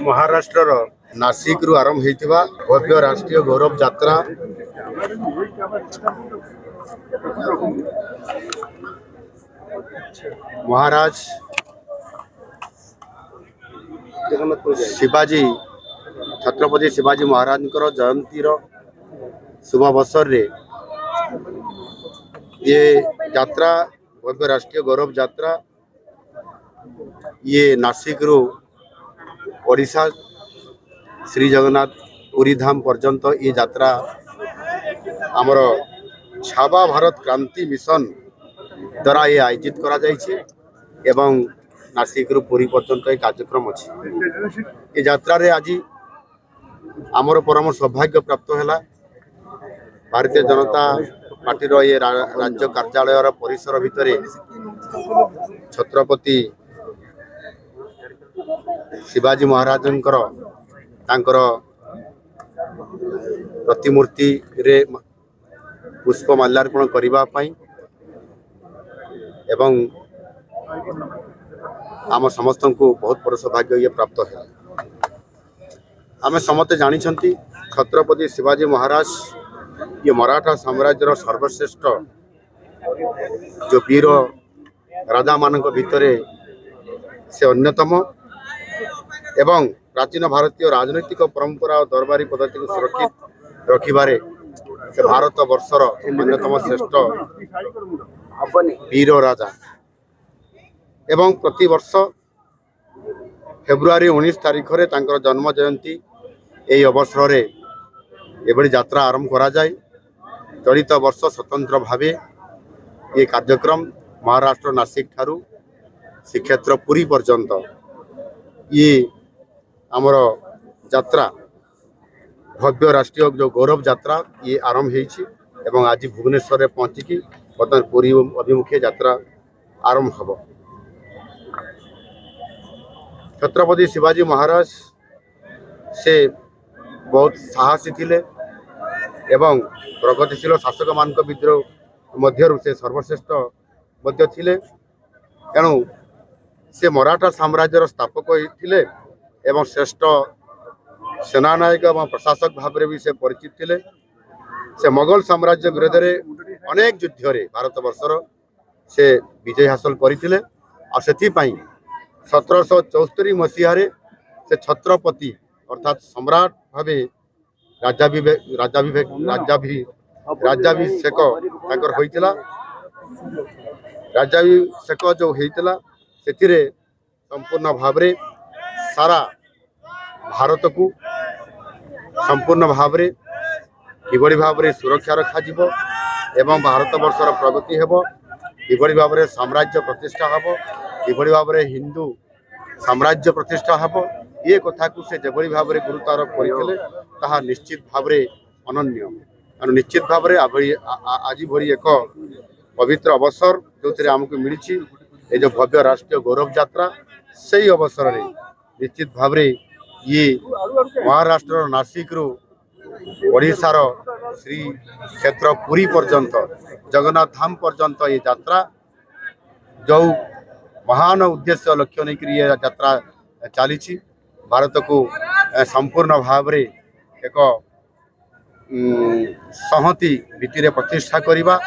महाराष्ट्र नासिक रु आरंभ होइतिबा भव्य राष्ट्रीय गौरव यात्रा महाराज शिवाजी छत्रपति शिवाजी महाराज जयंती शुभ अवसर रे ये यात्रा भव्य राष्ट्रीय गौरव यात्रा ये नासिक रु ओडिशा श्री जगन्नाथ पुरी धाम पर्यंत ये यात्रा आमर छाबा भारत क्रांति मिशन द्वारा ये आयोजित करा जायछि एवं नासिक रु पुरी पर्यंत एक कार्यक्रम अछि। ये यात्रा रे आज आमर परम सौभाग्य प्राप्त हैला भारतीय जनता पार्टी रो ये राज्य कार्यालय परिसर भितर छत्रपति शिवाजी महाराज प्रतिमूर्ति रे पुष्प माल्यार्पण करने एवं आम समस्त को बहुत बड़ सौभाग्य ये प्राप्त है। आम समस्ते जानी छत्रपति शिवाजी महाराज ये मराठा साम्राज्यर सर्वश्रेष्ठ जो वीर राजा मान भितर से अन्यतम एवं प्राचीन भारतीय राजनैतिक परंपरा और दरबारी पद्धति को सुरक्षित रखिबारे से भारत वर्षर अन्यतम श्रेष्ठ वीर राजा एवं प्रति वर्ष फेब्रुआरी 19 तारीख रे तांकर जन्म जयंती यही अवसर रे एभली यात्रा आरंभ करा जाए। चलित वर्ष स्वतंत्र भावे ये कार्यक्रम महाराष्ट्र नासिक ठारू श्रीक्षेत्र पुरी पर्यंत ये आमर यात्रा भव्य राष्ट्रीय जो गौरव यात्रा ये आरंभ एवं आज भुवनेश्वर में पहुंचिकी बर्तमान पुरी अभिमुखे यात्रा आरंभ हम। छत्रपति शिवाजी महाराज से बहुत साहसी थिले एवं प्रगतिशील शासक मान विद्रोह मध्य से सर्वश्रेष्ठ मध्य थिले। तेणु से मराठा साम्राज्यर स्थापक थिले एवं श्रेष्ठ सेनानायक एवं प्रशासक भाव में भी से परिचित थिले। से मुगल साम्राज्य विरोध में अनेक युद्ध रे भारत वर्षर से विजय हासिल करते और से 1774 मसीह से छत्रपति अर्थात सम्राट भाव राज्याभिषेक राज्याभिषेक जो होता से संपूर्ण भाव में सारा भारत को संपूर्ण भाव में किभली भाव में सुरक्षा रखा एवं भारत वर्षर प्रगति हेबो किभली भाव में साम्राज्य प्रतिष्ठा हेबो किभली भाव में हिंदू साम्राज्य प्रतिष्ठा हेबो ये कथा को से जेभली भाव में गुरुत्वारोप करथिले ताहा निश्चित भाव में अनन्य और निश्चित भाव में आज भरी एक पवित्र अवसर जो आमको मिली ये जो भव्य राष्ट्रीय गौरव यात्रा से ही अवसर में निश्चित भाव में ये महाराष्ट्र नासिक रु ओडिशार श्री क्षेत्र पुरी पर्यंत जगन्नाथ धाम पर्यंत ये यात्रा जो महान उद्देश्य लक्ष्य नहीं ये यात्रा चली भारत को संपूर्ण भाव में एक संहति भित्ति प्रतिष्ठा करवा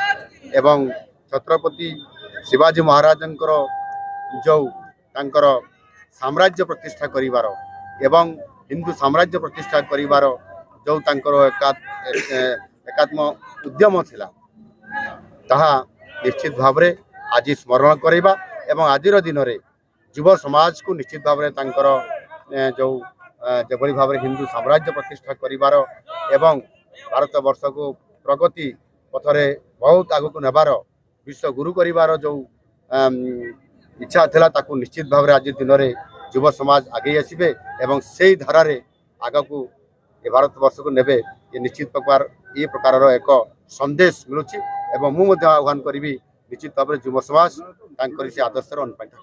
एवं छत्रपति शिवाजी महाराज जो तांकर साम्राज्य प्रतिष्ठा करिवार एवं हिंदू साम्राज्य प्रतिष्ठा करिवार जो तांकर एकात्म उद्यम थिला ताहा निश्चित भाव में आज स्मरण करवा एवं आजिर दिन में युव समाज को निश्चित भाव में तांकर जो जेभली भाव में हिंदू साम्राज्य प्रतिष्ठा करिवार एवं भारत वर्ष को प्रगति पथरे बहुत आगक नेबार विश्व गुरु करिवार जो इच्छा थिला ताकू निश्चित भाव में आज दिन में युव समाज आगे आसबे एवं से धारा रे आग को ये भारत वर्ष को नेबे ये निश्चित प्रकार एक संदेश मिलुची एवं मु आह्वान करी निश्चित भाव में युव समाज से आदर्श अनुप्राणित।